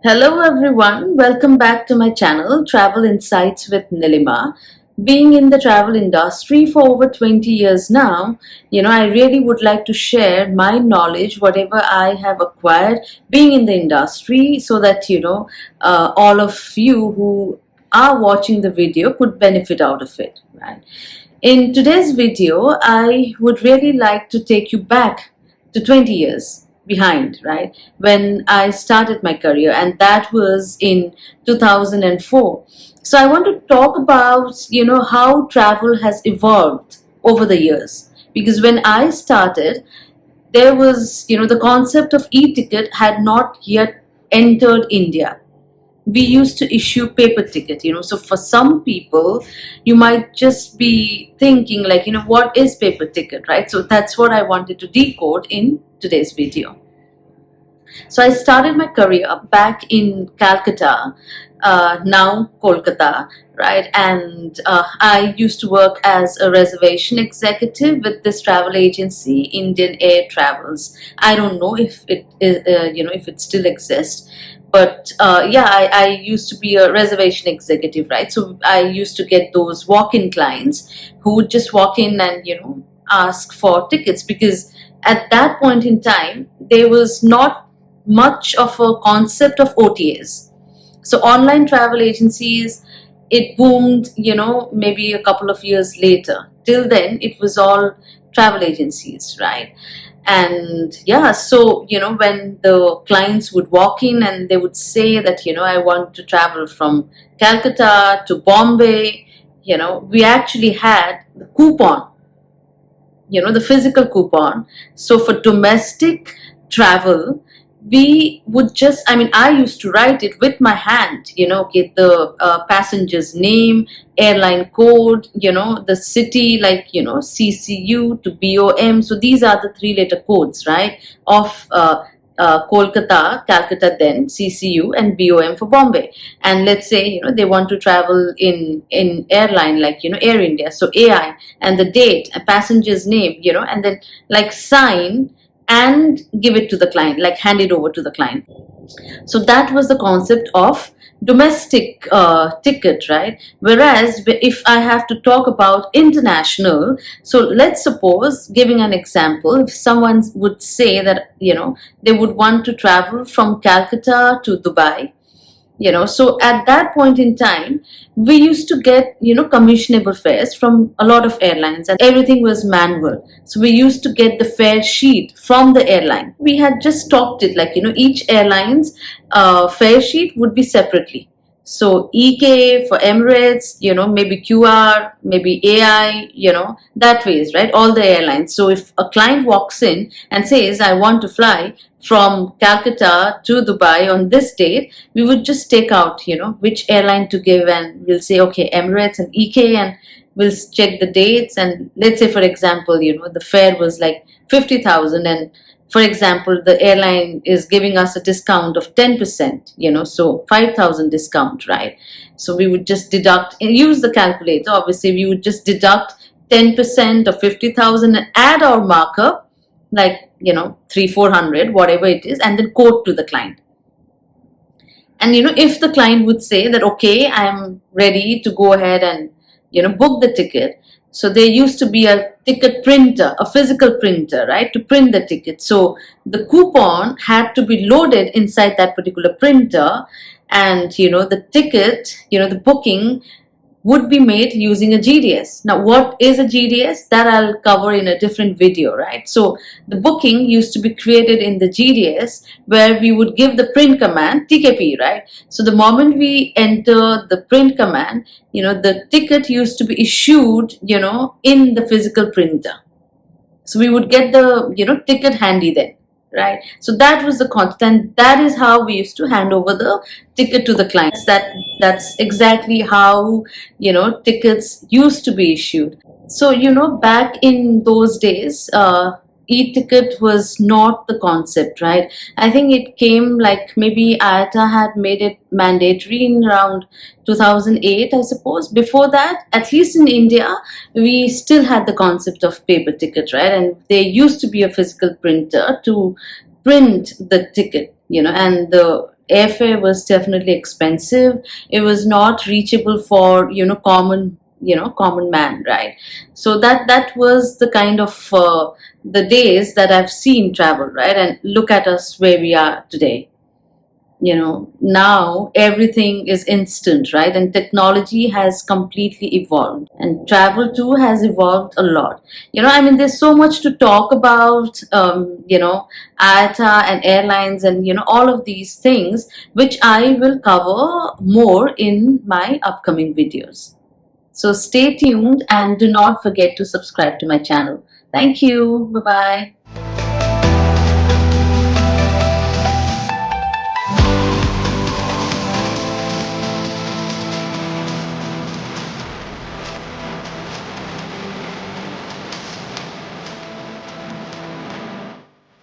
Hello everyone, welcome back to my channel Travel Insights with Nilima. Being in the travel industry for over 20 years now, I really would like to share my knowledge, whatever I have acquired being in the industry, so that all of you who are watching the video could benefit out of it, right? In today's video, I would really like to take you back to 20 years behind, right? When I started my career, and that was in 2004. So I want to talk about, how travel has evolved over the years. Because when I started, there was, the concept of e-ticket had not yet entered India. We used to issue paper ticket, so for some people you might just be thinking like, what is paper ticket, right? So that's what I wanted to decode in today's video. So I started my career back in Calcutta, now Kolkata, right? And I used to work as a reservation executive with this travel agency, Indian Air Travels. I don't know if it is, if it still exists. But yeah, I used to be a reservation executive, right? So I used to get those walk-in clients who would just walk in and, ask for tickets, because at that point in time, there was not much of a concept of OTAs. So online travel agencies, it boomed, maybe a couple of years later. Till then, it was all travel agencies, right? And yeah, so when the clients would walk in and they would say that, I want to travel from Calcutta to Bombay, we actually had the coupon, the physical coupon. So for domestic travel, we would just, I mean, I used to write it with my hand, get the passenger's name, airline code, the city, like, CCU to BOM. So these are the three-letter codes, right, of Kolkata, Calcutta, then CCU, and BOM for Bombay. And let's say, they want to travel in airline, like, Air India. So AI and the date, a passenger's name, and then like sign and give it to the client, like hand it over to the client. So that was the concept of domestic ticket, right? Whereas if I have to talk about international, so let's suppose, giving an example, if someone would say that, they would want to travel from Calcutta to Dubai, so at that point in time, we used to get, commissionable fares from a lot of airlines, and everything was manual. So we used to get the fare sheet from the airline. We had just stocked it, like, each airline's fare sheet would be separately. So EK for Emirates, maybe QR, maybe AI, that ways, right? All the airlines. So if a client walks in and says, I want to fly from Calcutta to Dubai on this date, we would just take out, which airline to give, and we'll say, okay, Emirates and EK, and we'll check the dates. And let's say, for example, the fare was like 50,000, and for example, the airline is giving us a discount of 10%, so 5,000 discount, right? So we would just deduct, use the calculator, obviously, we would just deduct 10% of 50,000 and add our markup, like, 300-400, whatever it is, and then quote to the client. And, if the client would say that, okay, I'm ready to go ahead and, book the ticket. So there used to be a ticket printer, a physical printer, right, to print the ticket. So the coupon had to be loaded inside that particular printer, and, the ticket, the booking would be made using a GDS. Now, what is a GDS? That I'll cover in a different video, right? So the booking used to be created in the GDS, where we would give the print command, TKP, right? So the moment we enter the print command, the ticket used to be issued, in the physical printer. So we would get the, ticket handy then, right? So that was the concept, and that is how we used to hand over the ticket to the clients. That's exactly how, tickets used to be issued. So, back in those days, e-ticket was not the concept, right? I think it came like maybe IATA had made it mandatory in around 2008, I suppose. Before that, at least in India, we still had the concept of paper ticket, right? And there used to be a physical printer to print the ticket, and the airfare was definitely expensive. It was not reachable for common man, right? So that was the kind of the days that I've seen travel, right? And look at us where we are today. Now everything is instant, right? And technology has completely evolved, and travel too has evolved a lot. I mean, there's so much to talk about, IATA and airlines and all of these things, which I will cover more in my upcoming videos. So stay tuned and do not forget to subscribe to my channel. Thank you. Bye bye.